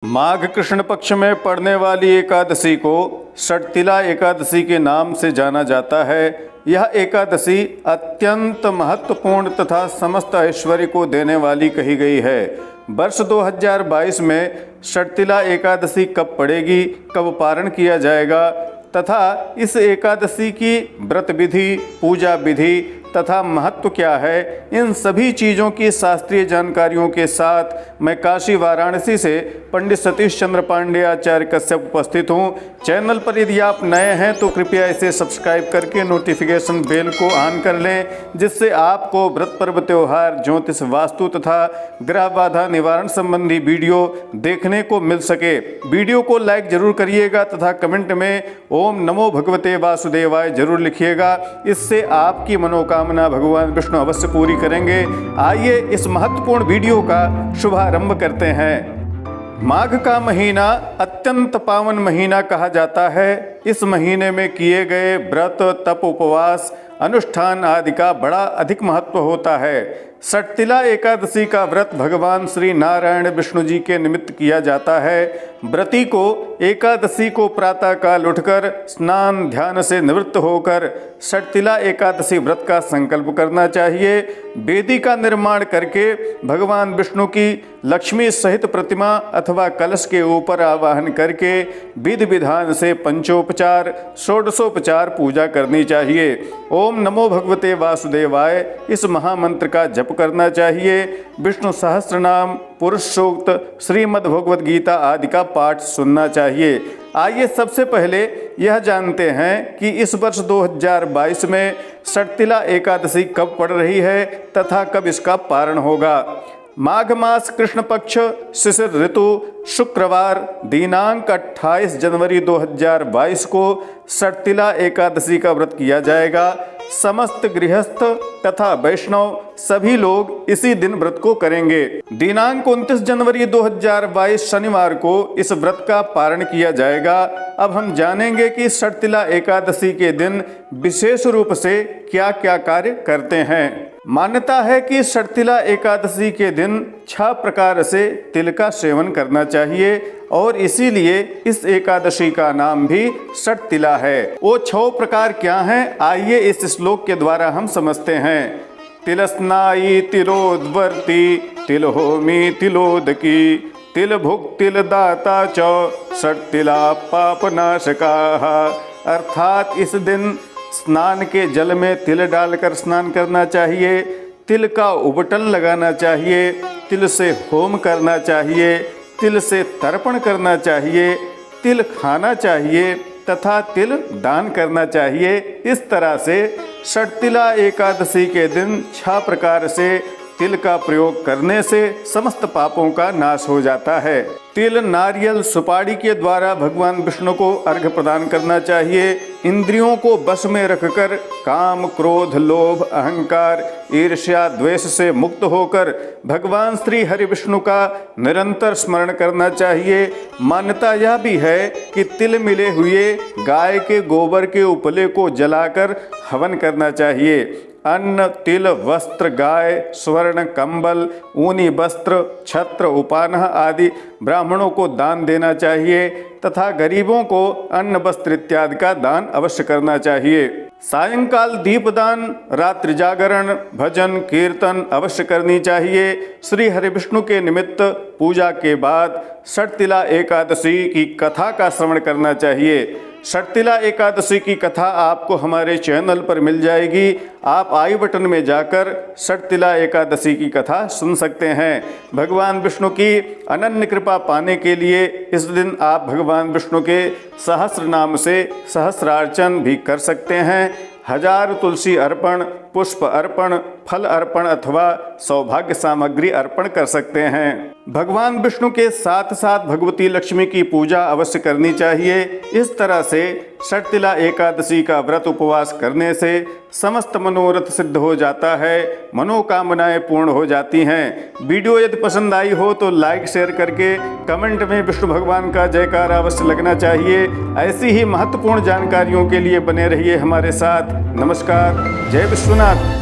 माघ कृष्ण पक्ष में पड़ने वाली एकादशी को षटतिला एकादशी के नाम से जाना जाता है। यह एकादशी अत्यंत महत्वपूर्ण तथा समस्त ऐश्वर्य को देने वाली कही गई है। वर्ष 2022 में षटतिला एकादशी कब पड़ेगी, कब पारण किया जाएगा तथा इस एकादशी की व्रत विधि, पूजा विधि तथा महत्व क्या है, इन सभी चीज़ों की शास्त्रीय जानकारियों के साथ मैं काशी वाराणसी से पंडित सतीश चंद्र पांडे आचार्य कश्यप उपस्थित हूँ। चैनल पर यदि आप नए हैं तो कृपया इसे सब्सक्राइब करके नोटिफिकेशन बेल को ऑन कर लें, जिससे आपको व्रत पर्व त्योहार, ज्योतिष, वास्तु तथा ग्रह बाधा निवारण संबंधी वीडियो देखने को मिल सके। वीडियो को लाइक जरूर करिएगा तथा कमेंट में ओम नमो भगवते वासुदेवाय जरूर लिखिएगा। इससे आपकी मनोकामना भगवान विष्णु अवश्य पूरी करेंगे। आइए इस महत्वपूर्ण वीडियो का शुभारंभ करते हैं। माघ का महीना अत्यंत पावन महीना कहा जाता है। इस महीने में किए गए व्रत, तप, उपवास, अनुष्ठान आदि का बड़ा अधिक महत्व होता है। षटतिला एकादशी का व्रत भगवान श्री नारायण विष्णु जी के निमित्त किया जाता है। व्रती को एकादशी को प्रातः काल उठकर स्नान ध्यान से निवृत्त होकर षटतिला एकादशी व्रत का संकल्प करना चाहिए। वेदी का निर्माण करके भगवान विष्णु की लक्ष्मी सहित प्रतिमा अथवा कलश के ऊपर आवाहन करके विधि विधान से पंचोपचार, षोडशोपचार पूजा करनी चाहिए। ओम नमो भगवते वासुदेवाय इस महामंत्र का जप करना चाहिए। विष्णु सहस्त्रनाम, पुरुष सूक्त, श्रीमद् भगवद गीता आदि का पाठ सुनना चाहिए। आइए सबसे पहले यह जानते हैं कि इस वर्ष 2022 में षटतिला एकादशी कब पड़ रही है तथा कब इसका पारण होगा। माघ मास कृष्ण पक्ष शिशिर ऋतु शुक्रवार दिनांक 28 जनवरी 2022 को षटतिला एकादशी का व्रत किया जाएगा। समस्त गृहस्थ तथा वैष्णव सभी लोग इसी दिन व्रत को करेंगे। दिनांक 29 जनवरी 2022 शनिवार को इस व्रत का पारण किया जाएगा। अब हम जानेंगे कि षटतिला एकादशी के दिन विशेष रूप से क्या क्या कार्य करते हैं। मान्यता है कि षटतिला एकादशी के दिन 6 प्रकार से तिल का सेवन करना चाहिए और इसीलिए इस एकादशी का नाम भी षटतिला है। वो 6 प्रकार क्या हैं, आइए इस श्लोक के द्वारा हम समझते हैं। तिलस्नायी तिलोद्वर्ती तिलहोमी तिलोदकी तिल भुक् तिल दाता च षटतिला पापनाशकाः। अर्थात इस दिन स्नान के जल में तिल डालकर स्नान करना चाहिए, तिल का उबटन लगाना चाहिए, तिल से होम करना चाहिए, तिल से तर्पण करना चाहिए, तिल खाना चाहिए तथा तिल दान करना चाहिए। इस तरह से षटतिला एकादशी के दिन 6 प्रकार से तिल का प्रयोग करने से समस्त पापों का नाश हो जाता है। तिल, नारियल, सुपारी के द्वारा भगवान विष्णु को अर्घ्य प्रदान करना चाहिए। इंद्रियों को वश में रखकर काम, क्रोध, लोभ, अहंकार, ईर्ष्या, द्वेष से मुक्त होकर भगवान श्री हरि विष्णु का निरंतर स्मरण करना चाहिए। मान्यता यह भी है कि तिल मिले हुए गाय के गोबर के उपले को जलाकर हवन करना चाहिए। अन्न, तिल, वस्त्र, गाय, स्वर्ण, कंबल, ऊनी वस्त्र, छत्र, उपानह आदि ब्राह्मणों को दान देना चाहिए तथा गरीबों को अन्न, वस्त्र इत्यादि का दान अवश्य करना चाहिए। सायंकाल दीपदान, रात्रि जागरण, भजन, कीर्तन अवश्य करनी चाहिए। श्री हरि विष्णु के निमित्त पूजा के बाद षटतिला एकादशी की कथा का श्रवण करना चाहिए। षटतिला एकादशी की कथा आपको हमारे चैनल पर मिल जाएगी। आप आई बटन में जाकर षटतिला एकादशी की कथा सुन सकते हैं। भगवान विष्णु की अनन्य कृपा पाने के लिए इस दिन आप भगवान विष्णु के सहस्र नाम से सहस्रार्चन भी कर सकते हैं। 1000 तुलसी अर्पण, पुष्प अर्पण, फल अर्पण अथवा सौभाग्य सामग्री अर्पण कर सकते हैं। भगवान विष्णु के साथ साथ भगवती लक्ष्मी की पूजा अवश्य करनी चाहिए। इस तरह से षटतिला एकादशी का व्रत उपवास करने से समस्त मनोरथ सिद्ध हो जाता है, मनोकामनाएं पूर्ण हो जाती हैं। वीडियो यदि पसंद आई हो तो लाइक शेयर करके कमेंट में विष्णु भगवान का जयकार अवश्य लगना चाहिए। ऐसी ही महत्वपूर्ण जानकारियों के लिए बने रहिए हमारे साथ। नमस्कार, जय विश्वनाथ।